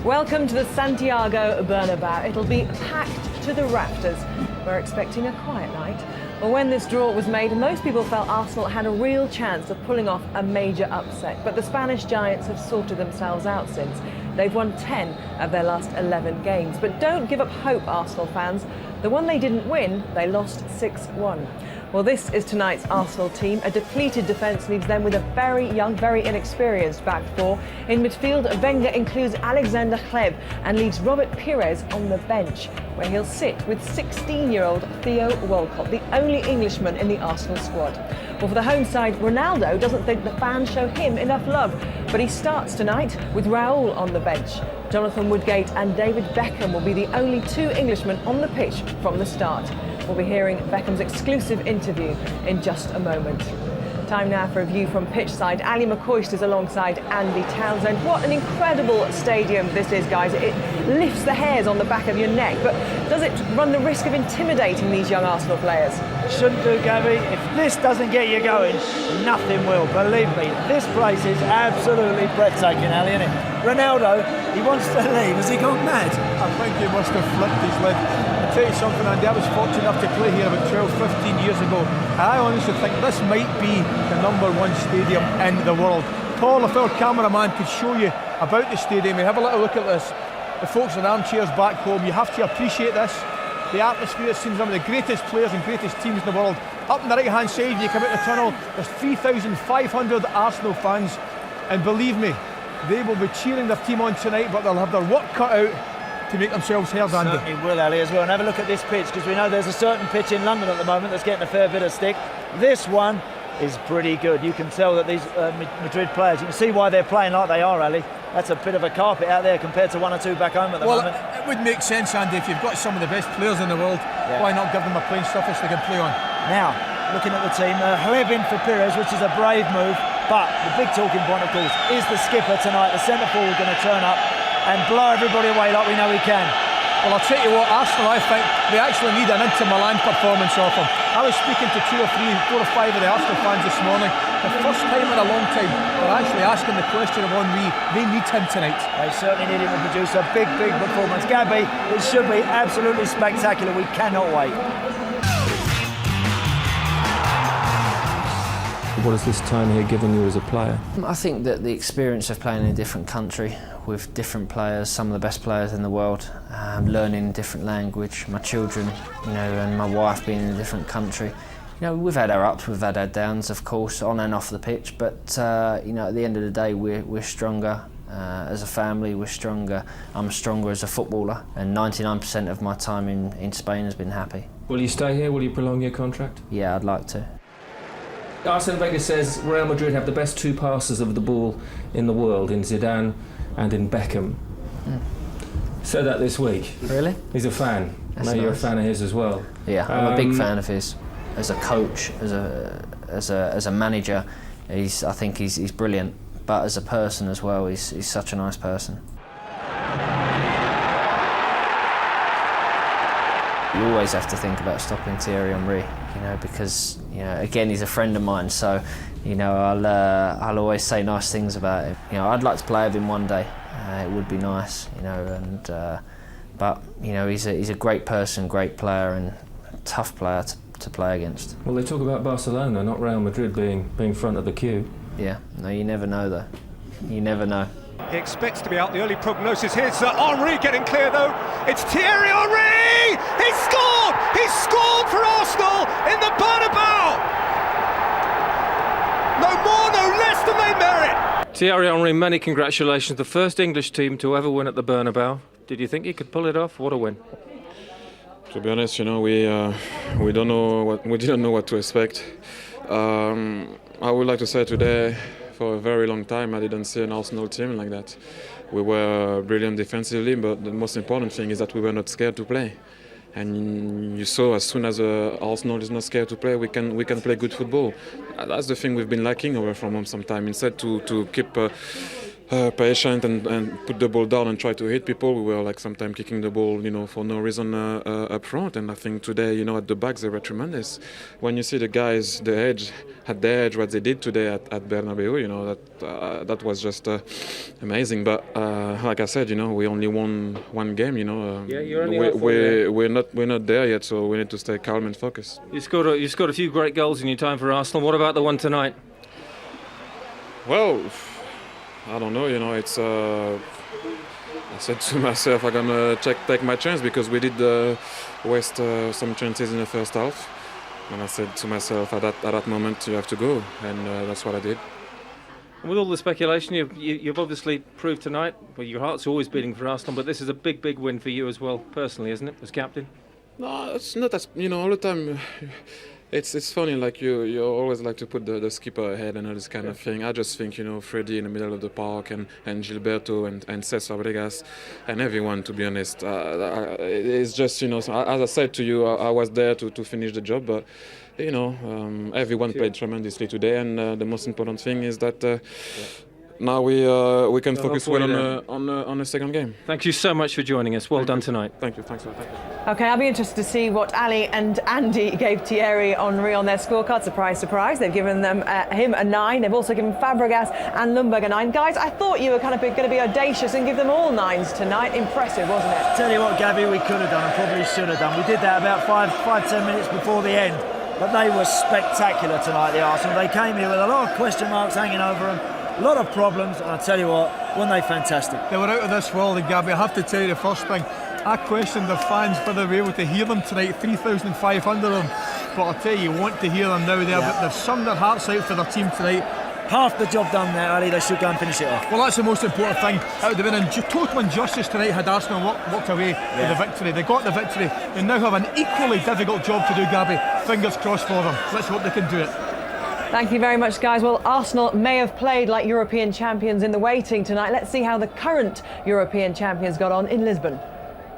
Welcome to the Santiago Bernabeu. It'll be packed to the rafters. We're expecting a quiet night. Well, when this draw was made, most people felt Arsenal had a real chance of pulling off a major upset. But the Spanish giants have sorted themselves out since. They've won 10 of their last 11 games. But don't give up hope, Arsenal fans. The one they didn't win, they lost 6-1. Well, this is tonight's Arsenal team. A depleted defence leaves them with a very young, very inexperienced back four. In midfield, Wenger includes Alexander Hleb and leaves Robert Pires on the bench, where he'll sit with 16-year-old Theo Walcott, the only Englishman in the Arsenal squad. Well, for the home side, Ronaldo doesn't think the fans show him enough love, but he starts tonight with Raul on the bench. Jonathan Woodgate and David Beckham will be the only two Englishmen on the pitch from the start. We'll be hearing Beckham's exclusive interview in just a moment. Time now for a view from pitchside. Ali McCoist is alongside Andy Townsend. What an incredible stadium this is, guys. It lifts the hairs on the back of your neck, but does it run the risk of intimidating these young Arsenal players? Shouldn't do, Gabby. If this doesn't get you going, nothing will. Believe me, this place is absolutely breathtaking, Ali, isn't it? Ronaldo, he wants to leave. Has he gone mad? I think he must have flipped his lid. I'll tell you something, Andy, I was fortunate enough to play here about 12, 15 years ago, and I honestly think this might be the #1 stadium in the world. Paul, if our cameraman could show you about the stadium, we have a little look at this. The folks in armchairs back home, you have to appreciate this. The atmosphere seems some of the greatest players and greatest teams in the world. Up on the right hand side, you come out the tunnel, there's 3,500 Arsenal fans, and believe me, they will be cheering their team on tonight, but they'll have their work cut out to make themselves heard, Andy. Certainly will, Ali, as well. And have a look at this pitch, because we know there's a certain pitch in London at the moment that's getting a fair bit of stick. This one is pretty good. You can tell that these Madrid players, you can see why they're playing like they are, Ali. That's a bit of a carpet out there compared to 1 or 2 back home at the moment. It would make sense, Andy, if you've got some of the best players in the world, why not give them a playing surface they can play on? Now, looking at the team, Hleb in for Pires, which is a brave move, but the big talking point, of course, is the skipper tonight. The centre forward going to turn up and blow everybody away like we know he can. Well, I'll tell you what, Arsenal, I think they actually need an Inter Milan performance off them. I was speaking to 2 or 3, 4 or 5 of the Arsenal fans this morning. The first time in a long time, they're actually asking the question of Henry. They need him tonight. They certainly need him to produce a big, big performance. Gabby, it should be absolutely spectacular. We cannot wait. What has this time here given you as a player? I think that the experience of playing in a different country with different players, some of the best players in the world, learning a different language, my children, and my wife being in a different country. We've had our ups, we've had our downs, of course, on and off the pitch, but at the end of the day, we're stronger. As a family, we're stronger. I'm stronger as a footballer, and 99% of my time in Spain has been happy. Will you stay here? Will you prolong your contract? Yeah, I'd like to. Arsene Wenger says Real Madrid have the best 2 passers of the ball in the world, in Zidane and in Beckham. Said that this week. Really? He's a fan. That's I know you're a nice. fan of his as well. Yeah, I'm a big fan of his. As a coach, as a manager, I think he's brilliant. But as a person as well, he's such a nice person. You always have to think about stopping Thierry Henry, because again, he's a friend of mine. So, I'll always say nice things about him. I'd like to play with him one day. It would be nice, but he's a great person, great player, and a tough player to play against. Well, they talk about Barcelona, not Real Madrid, being front of the queue. Yeah, no, you never know though. You never know. He expects to be out. The early prognosis. Here's Henry getting clear though. It's Thierry Henry! He's scored! He's scored for Arsenal in the Bernabeu! No more, no less than they merit! Thierry Henry, many congratulations. The first English team to ever win at the Bernabeu. Did you think you could pull it off? What a win. To be honest, we didn't know what to expect. I would like to say today, for a very long time, I didn't see an Arsenal team like that. We were brilliant defensively, but the most important thing is that we were not scared to play. And you saw, as soon as Arsenal is not scared to play, we can play good football. That's the thing we've been lacking over from home sometime. Instead to keep patient and put the ball down and try to hit people. We were like sometimes kicking the ball, for no reason up front. And I think today, at the back they were tremendous. When you see the guys, the edge, what they did today at Bernabeu, that was just amazing. But like I said, we only won one game. You're only we're not there yet, so we need to stay calm and focused. You scored a few great goals in your time for Arsenal. What about the one tonight? Well, I don't know. It's. I said to myself, I'm gonna take my chance because we did waste some chances in the first half. And I said to myself, at that moment, you have to go, and that's what I did. With all the speculation, you've obviously proved tonight, well, your heart's always beating for Arsenal, but this is a big win for you as well, personally, isn't it, as captain? No, it's not as, all the time. It's funny, like you always like to put the skipper ahead and all this kind of thing. I just think, Freddie in the middle of the park and Gilberto and Cesc Fabregas and everyone, to be honest. It's just, as I said to you, I was there to finish the job, but, everyone played tremendously today, and the most important thing is that now we can focus well on the second game. Thank you so much for joining us. Well done tonight. Thank you. Thanks a lot. OK, I'll be interested to see what Ali and Andy gave Thierry Henry on their scorecard. Surprise, surprise. They've given him a 9. They've also given Fabregas and Ljungberg a 9. Guys, I thought you were kind of going to be audacious and give them all 9s tonight. Impressive, wasn't it? Tell you what, Gabby, we could have done and probably should have done. We did that about 5-10 minutes before the end. But they were spectacular tonight, the Arsenal. They came here with a lot of question marks hanging over them. A lot of problems, and I tell you what, weren't they fantastic? They were out of this world, and Gabby, I have to tell you the first thing, I questioned their fans whether they were able to hear them tonight, 3,500 of them. But I'll tell you, you want to hear them now there, but they've sung their hearts out for their team tonight. Half the job done now, Ali. They should go and finish it off. Well, that's the most important thing. It would have been total injustice tonight had Arsenal walked away with the victory. They got the victory. They now have an equally difficult job to do, Gabby. Fingers crossed for them. Let's hope they can do it. Thank you very much, guys. Well, Arsenal may have played like European champions in the waiting tonight. Let's see how the current European champions got on in Lisbon.